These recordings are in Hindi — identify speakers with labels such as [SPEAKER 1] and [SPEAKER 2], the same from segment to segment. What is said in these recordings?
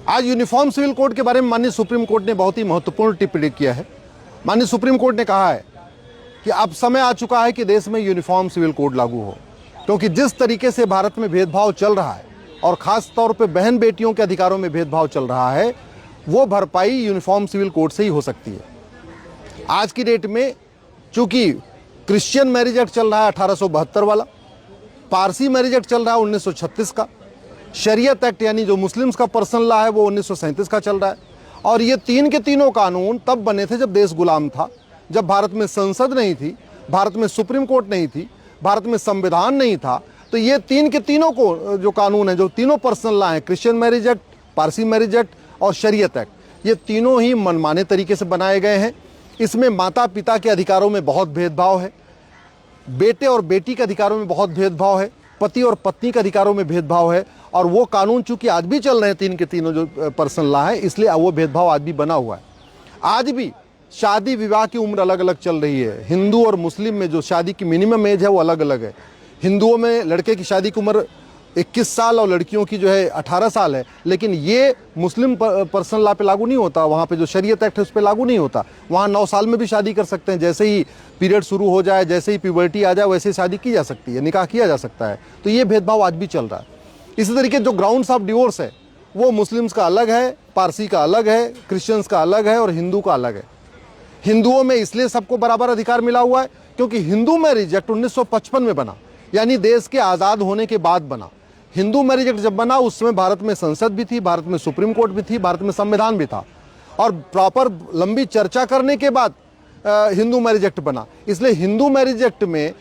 [SPEAKER 1] आज यूनिफॉर्म सिविल कोड के बारे में माननीय सुप्रीम कोर्ट ने बहुत ही महत्वपूर्ण टिप्पणी किया है। माननीय सुप्रीम कोर्ट ने कहा है कि अब समय आ चुका है कि देश में यूनिफॉर्म सिविल कोड लागू हो, क्योंकि जिस तरीके से भारत में भेदभाव चल रहा है और खास तौर पे बहन बेटियों के अधिकारों में भेदभाव चल रहा है, वो भरपाई यूनिफॉर्म सिविल कोड से ही हो सकती है। आज की डेट में चूंकि क्रिश्चियन मैरिज एक्ट चल रहा है 1872 वाला, पारसी मैरिज एक्ट चल रहा है 1936 का, शरीयत एक्ट यानी जो मुस्लिम्स का पर्सनल लॉ है वो 1937 का चल रहा है। और ये तीन के तीनों कानून तब बने थे जब देश गुलाम था, जब भारत में संसद नहीं थी, भारत में सुप्रीम कोर्ट नहीं थी, भारत में संविधान नहीं था। तो ये तीन के तीनों को जो कानून है, जो तीनों पर्सनल लॉ है, Christian marriage act, Parsi marriage act और शरीयत एक्ट, ये तीनों ही मनमाने तरीके से बनाए गए हैं। इसमें माता पिता के अधिकारों में बहुत भेदभाव है, बेटे और बेटी के अधिकारों में बहुत भेदभाव है, पति और पत्नी के अधिकारों में भेदभाव है। और वो कानून चूंकि आज भी चल रहे हैं, तीन के तीनों जो पर्सनल लॉ है, इसलिए वो भेदभाव आज भी बना हुआ है। आज भी शादी विवाह की उम्र अलग अलग चल रही है। हिंदू और मुस्लिम में जो शादी की मिनिमम एज है वो अलग अलग है। हिंदुओं में लड़के की शादी की उम्र 21 साल और लड़कियों की जो है 18 साल है, लेकिन ये मुस्लिम पर्सनल लॉ पे लागू नहीं होता। वहाँ पे जो शरीयत एक्ट है उस पर लागू नहीं होता। वहाँ 9 साल में भी शादी कर सकते हैं, जैसे ही पीरियड शुरू हो जाए, जैसे ही प्यूबर्टी आ जाए, वैसे ही शादी की जा सकती है, निकाह किया जा सकता है। तो ये भेदभाव आज भी चल रहा है। इसी तरीके जो ग्राउंड्स ऑफ डिवोर्स है वो मुस्लिम्स का अलग है, पारसी का अलग है, क्रिश्चियंस का अलग है और हिंदू का अलग है। हिंदुओं में इसलिए सबको बराबर अधिकार मिला हुआ है क्योंकि हिंदू मैरिज एक्ट 1955 में बना, यानी देश के आज़ाद होने के बाद बना। हिंदू मैरिज एक्ट जब बना उस समय भारत में संसद भी थी, भारत में सुप्रीम कोर्ट भी थी, भारत में संविधान भी था, और प्रॉपर लंबी चर्चा करने के बाद हिंदू मैरिज एक्ट बना। इसलिए हिंदू मैरिज एक्ट में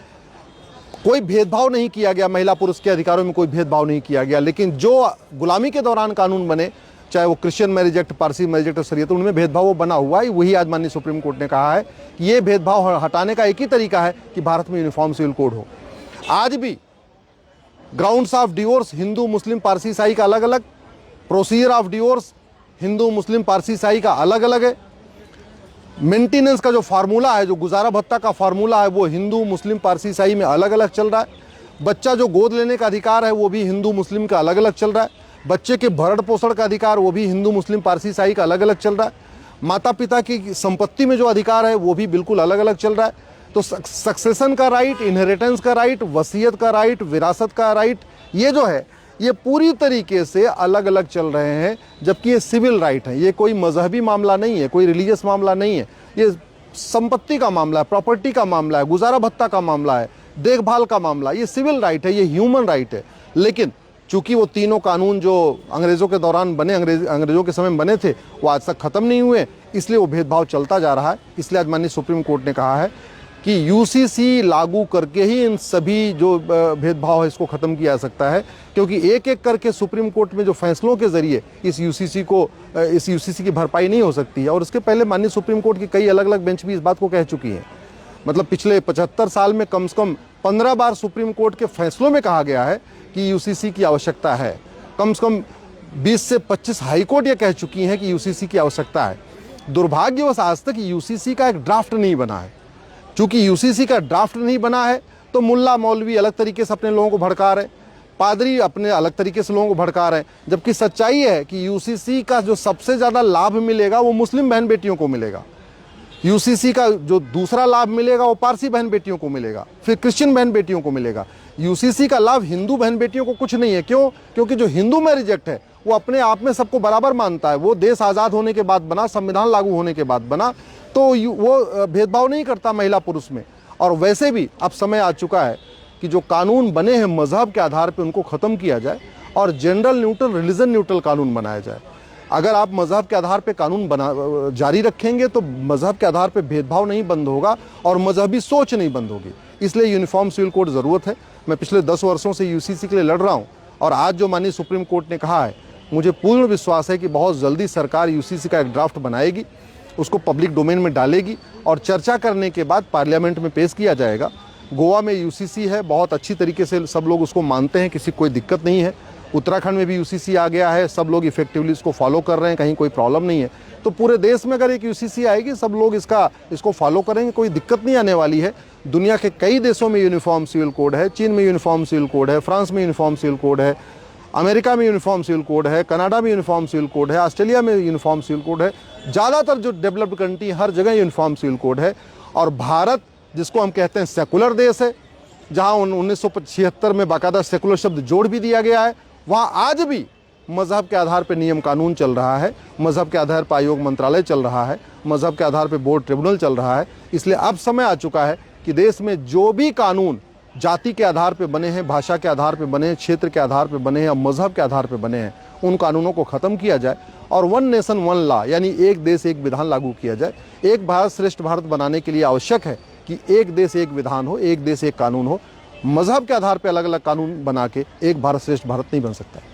[SPEAKER 1] कोई भेदभाव नहीं किया गया, महिला पुरुष के अधिकारों में कोई भेदभाव नहीं किया गया। लेकिन जो गुलामी के दौरान कानून बने, चाहे वो Christian marriage act, Parsi marriage act और शरीयत, उनमें भेदभाव वो बना हुआ है। वही आज माननीय सुप्रीम कोर्ट ने कहा है कि ये भेदभाव हटाने का एक ही तरीका है कि भारत में यूनिफॉर्म सिविल कोड हो। आज भी ग्राउंड्स ऑफ डिवोर्स हिंदू मुस्लिम पारसी ईसाई का अलग अलग, प्रोसीजर ऑफ डिवोर्स हिंदू मुस्लिम पारसी ईसाई का अलग अलग है। मेंटेनेंस का जो फार्मूला है, जो गुजारा भत्ता का फार्मूला है, वो हिंदू मुस्लिम पारसी ईसाई में अलग अलग चल रहा है। बच्चा जो गोद लेने का अधिकार है वो भी हिंदू मुस्लिम का अलग अलग चल रहा है। बच्चे के भरण पोषण का अधिकार वो भी हिंदू मुस्लिम पारसी ईसाई का अलग अलग चल रहा है। माता पिता की संपत्ति में जो अधिकार है वो भी बिल्कुल अलग अलग चल रहा है। तो सक्सेशन का राइट, इनहेरिटेंस का राइट, वसीयत का राइट, विरासत का राइट, ये जो है ये पूरी तरीके से अलग अलग चल रहे हैं। जबकि ये सिविल राइट है, ये कोई मजहबी मामला नहीं है, कोई रिलीजियस मामला नहीं है। ये संपत्ति का मामला है, प्रॉपर्टी का मामला है, गुजारा भत्ता का मामला है, देखभाल का मामला। ये सिविल राइट है, ये ह्यूमन राइट है। लेकिन चूंकि वो तीनों कानून जो अंग्रेज़ों के दौरान बने, अंग्रेज़ों के समय में बने थे, वो आज तक ख़त्म नहीं हुए, इसलिए वो भेदभाव चलता जा रहा है। इसलिए आज माननीय सुप्रीम कोर्ट ने कहा है कि यूसीसी लागू करके ही इन सभी जो भेदभाव है इसको ख़त्म किया जा सकता है, क्योंकि एक एक करके सुप्रीम कोर्ट में जो फैसलों के ज़रिए इस यूसीसी की भरपाई नहीं हो सकती है। और इसके पहले माननीय सुप्रीम कोर्ट की कई अलग अलग बेंच भी इस बात को कह चुकी हैं। मतलब पिछले 75 साल में कम से कम 15 बार सुप्रीम कोर्ट के फैसलों में कहा गया है कि यूसीसी की आवश्यकता है। कम से कम 20 से 25 हाईकोर्ट ये कह चुकी हैं कि यूसीसी की आवश्यकता है। दुर्भाग्यवश आज तक यूसीसी का एक ड्राफ्ट नहीं बना है। चूंकि यूसीसी का ड्राफ्ट नहीं बना है तो मुल्ला मौलवी अलग तरीके से अपने लोगों को भड़का रहे, पादरी अपने अलग तरीके से लोगों को भड़का रहे हैं। जबकि सच्चाई है कि यूसीसी का जो सबसे ज़्यादा लाभ मिलेगा वो मुस्लिम बहन बेटियों को मिलेगा। यूसीसी का जो दूसरा लाभ मिलेगा वो पारसी बहन बेटियों को मिलेगा, फिर क्रिश्चियन बहन बेटियों को मिलेगा। यूसीसी का लाभ हिंदू बहन बेटियों को कुछ नहीं है। क्यों? क्योंकि जो हिंदू मैरिज एक्ट है वो अपने आप में सबको बराबर मानता है। वो देश आज़ाद होने के बाद बना, संविधान लागू होने के बाद बना, तो वो भेदभाव नहीं करता महिला पुरुष में। और वैसे भी अब समय आ चुका है कि जो कानून बने हैं मजहब के आधार पर उनको ख़त्म किया जाए और जेंडर न्यूट्रल, रिलीजन न्यूट्रल कानून बनाया जाए। अगर आप मजहब के आधार पे कानून जारी रखेंगे तो मजहब के आधार पे भेदभाव नहीं बंद होगा और मजहबी सोच नहीं बंद होगी। इसलिए यूनिफॉर्म सिविल कोड ज़रूरत है। मैं पिछले 10 वर्षों से यूसीसी के लिए लड़ रहा हूँ और आज जो माननीय सुप्रीम कोर्ट ने कहा है, मुझे पूर्ण विश्वास है कि बहुत जल्दी सरकार यूसीसी का एक ड्राफ्ट बनाएगी, उसको पब्लिक डोमेन में डालेगी और चर्चा करने के बाद पार्लियामेंट में पेश किया जाएगा। गोवा में यूसीसी है, बहुत अच्छी तरीके से सब लोग उसको मानते हैं, किसी कोई दिक्कत नहीं है। उत्तराखंड में भी यूसीसी आ गया है, सब लोग इफेक्टिवली इसको फॉलो कर रहे हैं, कहीं कोई प्रॉब्लम नहीं है। तो पूरे देश में अगर एक यूसीसी आएगी, सब लोग इसको फॉलो करेंगे, कोई दिक्कत नहीं आने वाली है। दुनिया के कई देशों में यूनिफॉर्म सिविल कोड है, चीन में यूनिफॉर्म सिविल कोड है, फ्रांस में यूनिफॉर्म सिविल कोड है, अमेरिका में यूनिफॉर्म सिविल कोड है, कनाडा में यूनिफॉर्म सिविल कोड है, ऑस्ट्रेलिया में यूनिफॉर्म सिविल कोड है, ज़्यादातर जो डेवलप्ड कंट्री हर जगह यूनिफॉर्म सिविल कोड है। और भारत जिसको हम कहते हैं सेकुलर देश है, जहाँ 1976 में बाकायदा सेकुलर शब्द जोड़ भी दिया गया है, वहाँ आज भी मज़हब के आधार पर नियम कानून चल रहा है, मज़हब के आधार पर आयोग मंत्रालय चल रहा है, मज़हब के आधार पर बोर्ड ट्रिब्यूनल चल रहा है। इसलिए अब समय आ चुका है कि देश में जो भी कानून जाति के आधार पर बने हैं, भाषा के आधार पर बने हैं, क्षेत्र के आधार पर बने हैं या मज़हब के आधार पर बने हैं, उन कानूनों को ख़त्म किया जाए और वन नेशन वन लॉ यानी एक देश एक विधान लागू किया जाए। एक भारत श्रेष्ठ भारत बनाने के लिए आवश्यक है कि एक देश एक विधान हो, एक देश एक कानून हो। मज़हब के आधार पर अलग अलग कानून बना के एक भारत श्रेष्ठ भारत नहीं बन सकता है।